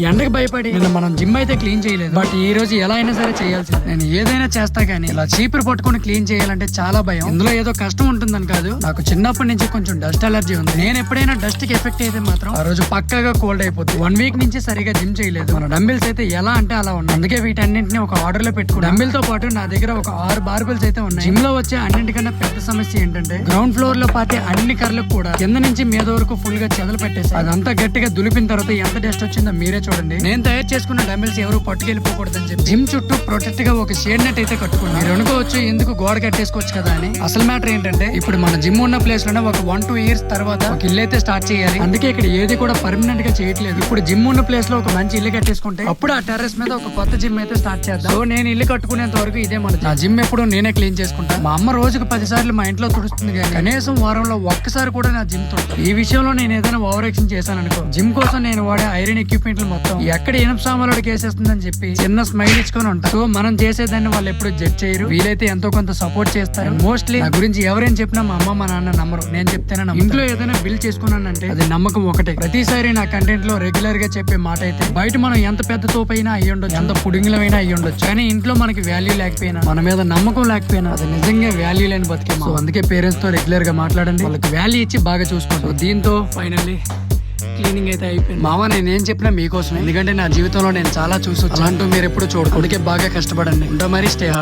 ఎండకు భయపడి నిన్న మనం జిమ్ అయితే క్లీన్ చేయలేదు. బట్ ఈ రోజు ఎలా అయినా సరే చేయాల్సింది. నేను ఏదైనా చేస్తా గానీ ఇలా చీపురు పట్టుకుని క్లీన్ చేయాలంటే చాలా భయం. ఇందులో ఏదో కష్టం ఉంటుందని కాదు, నాకు చిన్నప్పటి నుంచి కొంచెం డస్ట్ అలర్జీ ఉంది. నేను ఎప్పుడైనా డస్ట్ కి ఎఫెక్ట్ అయితే మాత్రం ఆ రోజు పక్కాగా కోల్డ్ అయిపోతుంది. 1 వీక్ నుంచి సరిగా జిమ్ చేయలేదు. మన డంబిల్స్ అయితే ఎలా అంటే అలా ఉన్నాయి. అందుకే వీటన్నింటినీ ఒక ఆర్డర్ లో పెట్టుకుని డంబిల్ తో పాటు నా దగ్గర ఒక 6 బార్బెల్స్ అయితే ఉన్నాయి. జిమ్ లో వచ్చే అన్నింటికన్నా పెద్ద సమస్య ఏంటంటే గ్రౌండ్ ఫ్లోర్ లో పాతే అన్ని కర్లకు కూడా కింద నుంచి మీద వరకు ఫుల్ గా చెదలు పెట్టేసి అదంతా గట్టిగా దులిపిన తర్వాత ఎంత డస్ట్ వచ్చిందో మీరే చూడండి. నేను తయారు చేసుకున్న డంబిల్స్ ఎవరు పట్టుకెళ్ళిపోకూడదని చెప్పి జిమ్ చుట్టూ ప్రొటెక్ట్ గా ఒక షేడ్ నెట్ అయితే కట్టుకున్నాను. మీరు అనుకోవచ్చు ఎందుకు గోడ కట్టేసుకోవచ్చు కదా అని. అసలు మ్యాటర్ ఏంటంటే ఇప్పుడు మన జిమ్ ఉన్న ప్లేస్ లోనే ఒక 1-2 ఇయర్స్ తర్వాత ఒక ఇల్లు అయితే స్టార్ట్ చేయాలి. అందుకే ఇక్కడ ఏది కూడా పర్మనెంట్ గా చేయట్లేదు. ఇప్పుడు జిమ్ ఉన్న ప్లేస్ లో ఒక మంచి ఇల్లు కట్టేసుకుంటే అప్పుడు ఆ టెర్రస్ మీద ఒక కొత్త జిమ్ అయితే స్టార్ట్ చేద్దాం. సో నేను ఇల్లు కట్టుకునేంత వరకు ఇదే మన నా జిమ్ ఎప్పుడు నేనే క్లీన్ చేసుకుంటా. మా అమ్మ రోజుకు 10 సార్లు మా ఇంట్లో తుడుస్తుంది కానీ కనీసం వారంలో ఒక్కసారి కూడా నా జిమ్ తుడుతుంది. ఈ విషయంలో నేను ఏదైనా ఓవర్ యాక్షన్ చేశాను అనుకో, జిమ్ కోసం నేను వాడే ఐరన్ ఎక్విప్మెంట్లు మొత్తం ఎక్కడ ఇనుప సామాన్లు కేసేస్తుందని చెప్పి చిన్న స్మైల్ ఇచ్చుకొని ఉంటారు. సో మనం చేసేదాన్ని వాళ్ళు ఎప్పుడు జడ్జ్ చేయరు. వీలైతే ఎంతో కొంత సపోర్ట్ చేస్తారు. మోస్ట్లీ నా గురించి ఎవరైనా చెప్పినా మా అమ్మ మా నాన్న నమ్మరు. నేను చెప్తేనే ఇంట్లో ఏదైనా బిల్ చేసుకున్నానంటే అది నమ్మకం ఒకటే. ప్రతిసారి నా కంటెంట్ లో రెగ్యులర్ గా చెప్పే మాట అయితే బయట మనం ఎంత పెద్ద తోపైనా అయ్యి ఉండొచ్చు, ఎంత పుడింగులమైనా అయ్యి ఉండొచ్చు, కానీ ఇంట్లో మనకి వాల్యూ లేకపోయినా మన మీద నమ్మకం లేకపోయినా అది నిజంగా వాల్యూ లేని బతికే. సో అందుకే పేరెంట్స్ తో రెగ్యులర్ గా మాట్లాడండి, వాళ్ళకి వాల్యూ ఇచ్చి బాగా చూసుకోండి. దీంతో ఫైనల్లీ క్లీనింగ్ అయితే అయిపోయింది. మామ నేనేం చెప్పినా మీకోసం, ఎందుకంటే నా జీవితంలో నేను చాలా చూసి అలాంటూ మీరు ఎప్పుడు చూడదు. అందుకే బాగా కష్టపడండి. ఉంటా మరి, స్టే హార్డ్.